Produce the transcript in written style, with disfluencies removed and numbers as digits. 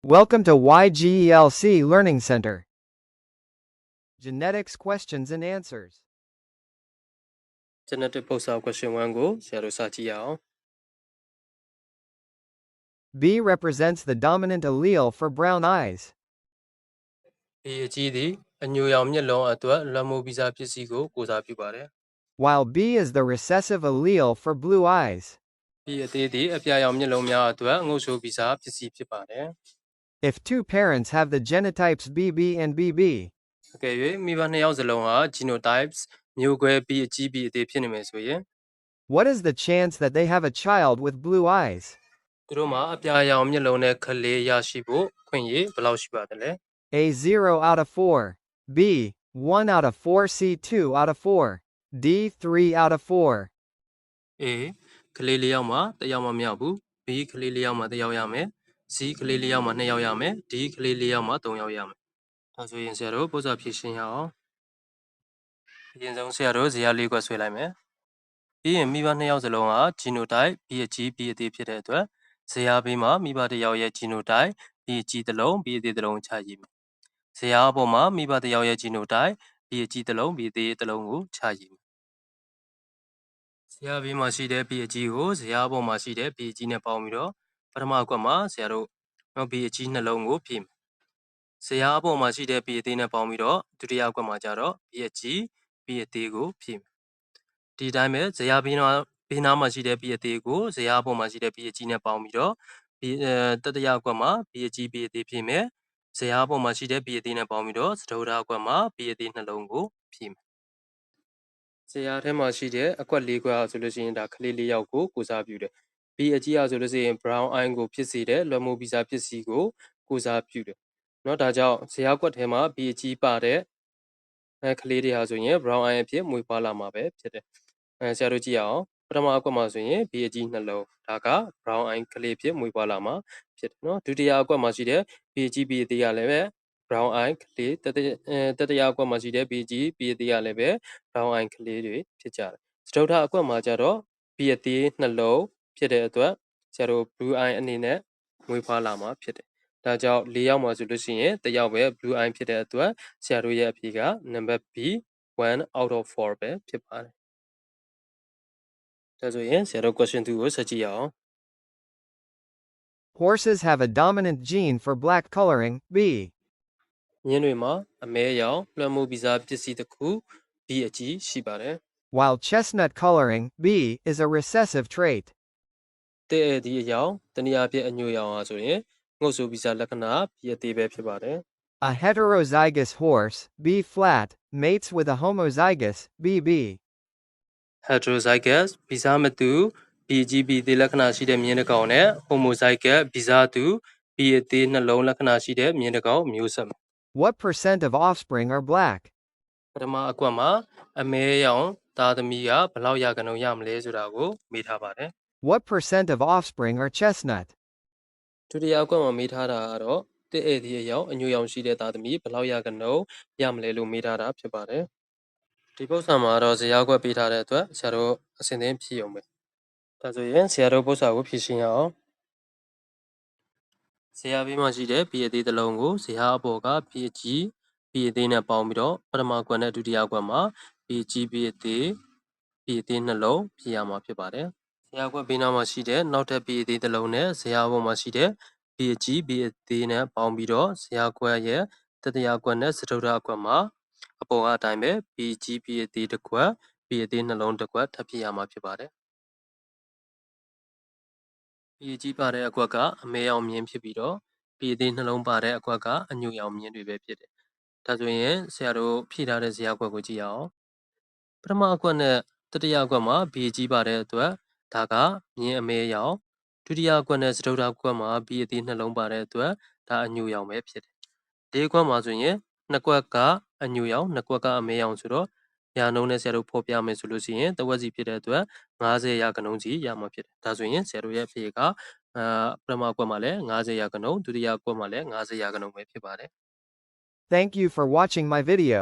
Welcome to YGELC Learning Center. Genetics Questions and Answers. Genetic post-out question 1 ကိုဆရာတို့စကြည့်ရအောင် B represents the dominant allele for brown eyes. B အကြီးသည်အညိုရောင်မျက်လုံးအတွက်လွှမ်းမိုးပြီးသားပစ္စည်းကိုကိုစားပြုပါတယ် while B is the recessive allele for blue eyes. B အသေးသည်အပြာရောင်မျက်လုံးများအတွက်ငုတ်ဆိုးပြီးသားပစ္စည်းဖြစ်ပါတယ် If two parents have the genotypes BB and BB, အကယ်၍မိဘနှစ်ယောက်စလုံးဟာ genotypes မျိုးကွဲ B အကြီး B အသေးဖြစ်နေမယ်ဆိုရင် what is the chance that they have a child with blue eyes? သူတို့မှာအပြာရောင်မျက်လုံးနဲ့ကလေးရရှိဖို့ခွင့်ရဘယ်လောက်ရှိပါသလဲ A 0 out of 4, B 1 out of 4, C 2 out of 4, D 3 out of 4. A ကလေးလေးယောက်မှာတစ်ယောက်မှမရဘူး B ကလေးလေးယောက်မှာတစ်ယောက်ရမယ် C ကလေးလေးယောက်မှာနှစ်ယောက်ရမယ် D ကလေးလေးယောက်မှာသုံးယောက်ရမယ်ဒါဆိုရင်ဆရာတို့ပုံစံဖြည့်ရှင်းရအောင်အရင်ဆုံးဆရာတို့ဇာတ်လေးကွက်ဆွဲလိုက်မယ်ပြီးရင်မိဘနှစ်ယောက်စလုံးဟာ genotype B အကြီး B အသေးဖြစ်တဲ့အတွက်ဇာတ်ဘေးမှာမိဘတစ်ယောက်ရဲ့ genotype B အကြီးတစ်လုံး B အသေးတစ်လုံးချရေးမယ်ဇာတ်အပေါ်မှာမိဘတစ်ယောက်ရဲ့ genotype B အကြီးတစ်လုံး B အသေးတစ်လုံးကိုချရေးမယ်ဇာတ်ဘေးမှာရှိတဲ့ B အကြီးကိုဇာတ်အပေါ်မှာရှိတဲ့ B အကြီးနဲ့ပေါင်းပြီးတော့ပထမအကွက်မှာဆရာတို့B အကြီးနှလုံးကိုဖြည့်မယ်ဇာတ်အပေါ်မှာရှိတဲ့ B အသေးနဲ့ပေါင်းပြီးတော့ဒုတိယအကွက်မှာကျတော့ B အကြီး B အသေးကိုဖြည့်မယ်ဒီတိုင်းပဲဇာတ်ဘေးနားမှာရှိတဲ့ B အသေးကိုဇာတ်အပေါ်မှာရှိတဲ့ B အကြီးနဲ့ပေါင်းပြီးတော့တတိယအကွက်မှာ B အကြီး B အသေးဖြည့်မယ်ဇာတ်အပေါ်မှာရှိတဲ့ B အသေးနဲ့ပေါင်းပြီးတော့စတုတ္ထအကွက်မှာ B အသေးနှလုံးကိုဖြည့်မယ်ဇာတ်ထဲမှာရှိတဲ့အကွက်၄ကွက်ဆိုလို့ရှိရင်ဒါကလေး၄ယောက်ကိုကိုစားပြုတယ် B အကြီးအားဆိုလို့ရှိရင် brown eye ကိုဖြစ်စေတဲ့လွှမ်းမိုးပြီးသားပစ္စည်းကိုကိုစားပြုတယ်เนาะဒါကြောင့်ဇာတ်ကွက်ထဲမှာ B အကြီးပါတဲ့ကလေးတွေဟာဆိုရင် brown eye အဖြစ်မွေးဖွားလာမှာပဲဖြစ်တယ်ဆရာတို့ကြည့်ရအောင်ပထမအကွက်မှာဆိုရင် B အကြီးနှလုံးဒါက brown eye ကလေးဖြစ်မွေးဖွားလာမှာဖြစ်တယ်เนาะဒုတိယအကွက်မှာရှိတဲ့ B အကြီး B အသေးကလည်းပဲ brown eye ကလေးတတိယအကွက်မှာရှိတဲ့ B အကြီး B အသေးကလည်းပဲ brown eye ကလေးတွေဖြစ်ကြတယ်စတုတ္ထအကွက်မှာကျတော့ B အသေးနှလုံးဖြစ်တဲ့အတွက်ဆရာတို့ blue eye အနေနဲ့မွေးဖွားလာမှာဖြစ်တယ်ဒါကြောင့်၄ယောက်မှာဆိုလို့ရှိရင်တစ်ယောက်ပဲ blue eye ဖြစ်တဲ့အတွက်ဆရာတို့ရဲ့အဖြေက number B 1 out of 4ပဲဖြစ်ပါတယ်ဒါဆိုရင်ဆရာတို့ question 2ကိုဆက်ကြည့်ရအောင် Horses have a dominant gene for black coloring, B. မြင်းတွေမှာအမဲရောင်လွှမ်းမိုးပြီးသားပစ္စည်းတစ်ခု B အကြီးရှိပါတယ် while chestnut coloring, B, is a recessive trait. တဲ့ဒီအရောင်တနည်းအားဖြင့်အညိုရောင်အားဆိုရင်ငုတ်ဆိုပြီးသားလက္ခဏာ B အသေးပဲဖြစ်ပါတယ် A heterozygous horse, B flat, mates with a homozygous, BB. heterozygous ဗီဇမတူ BGB သေးလက္ခဏာရှိတဲ့မြင်းတစ်ကောင်နဲ့ homozygous ဗီဇတူ B အသေးနှလုံးလက္ခဏာရှိတဲ့မြင်းတစ်ကောင်မျိုးဆက် What percent of offspring are black? ပထမအကွက်မှာအမဲရောင်သားသမီးကဘယ်လောက်ရာခိုင်နှုန်းရမလဲဆိုတာကိုမေးထားပါတယ် What percent of offspring are chestnut? ဒုတိယအကွက်မှာမေးထားတာကတော့တဲ့ဧည့်သည်အရောင်အညိုရောင်ရှိတဲ့သားသမီးဘယ်လောက်ရာခိုင်နှုန်းရမလဲလို့မေးထားတာဖြစ်ပါတယ်ဒီပုဒ်စာမှာတော့ဇာတ်ကွက်ပေးထားတဲ့အတွက်ဆရာတို့အစဉ်သင်းဖြည့်အောင်ပဲဒါဆိုရင်ဆရာတို့ပုဒ်စာကိုဖြည့်ရှင်းရအောင်ဇာတ်ဘေးမှာရှိတဲ့ B အသေးတစ်လုံးကိုဇာတ်အပေါ်က B အကြီး B အသေးနဲ့ပေါင်းပြီးတော့ပထမကွက်နဲ့ဒုတိယကွက်မှာ B အကြီး B အသေး B အသေးနှလုံးဖြည့်ရမှာဖြစ်ပါတယ်ဇာတ်ကွက်ဘေးနားမှာရှိတဲ့နောက်ထပ် B အသေးတစ်လုံးနဲ့ဇာတ်အပေါ်မှာရှိတဲ့ B အကြီး B အသေးနဲ့ပေါင်းပြီးတော့ဇာတ်ကွက်ရဲ့တတိယကွက်နဲ့စတုတ္ထကွက်မှာအပေါ်ကအတိုင်းပဲ B ကြီး B အသေးတစ်ကွက် B အသေးနှလုံးတစ်ကွက်ထပ်ဖြည့်ရမှာဖြစ်ပါတယ် B ကြီးပါတဲ့အကွက်ကအမဲရောင်မြင်းဖြစ်ပြီးတော့ B အသေးနှလုံးပါတဲ့အကွက်ကအညိုရောင်မြင်းတွေပဲဖြစ်တယ်ဒါဆိုရင်ဆရာတို့ဖြည့်ထားတဲ့ဇာတ်ကွက်ကိုကြည့်ရအောင်ပထမအကွက်နဲ့တတိယအကွက်မှာ B ကြီးပါတဲ့အတွက်ဒါကမြင်းအမဲရောင်ဒုတိယအကွက်နဲ့စတုတ္ထကွက်မှာ B အသေးနှလုံးပါတဲ့အတွက်ဒါအညိုရောင်ပဲဖြစ်တယ်ဒီအကွက်မှာဆိုရင်နှစ်ကွက်ကအညိုရောင်နှစ်ကွက်ကအမဲရောင်ဆိုတော့ရာနှုန်းနဲ့ဆရာတို့ဖော်ပြမယ်ဆိုလို့ရှိရင်တဝက်စီဖြစ်တဲ့အတွက်50ရာခိုင်နှုန်းစီရမှာဖြစ်တယ်ဒါဆိုရင်ဆရာတို့ရဲ့အဖြေကပထမအကွက်မှာလည်း50ရာခိုင်နှုန်းဒုတိယအကွက်မှာလည်း50ရာခိုင်နှုန်းပဲဖြစ်ပါတယ် Thank you for watching my video.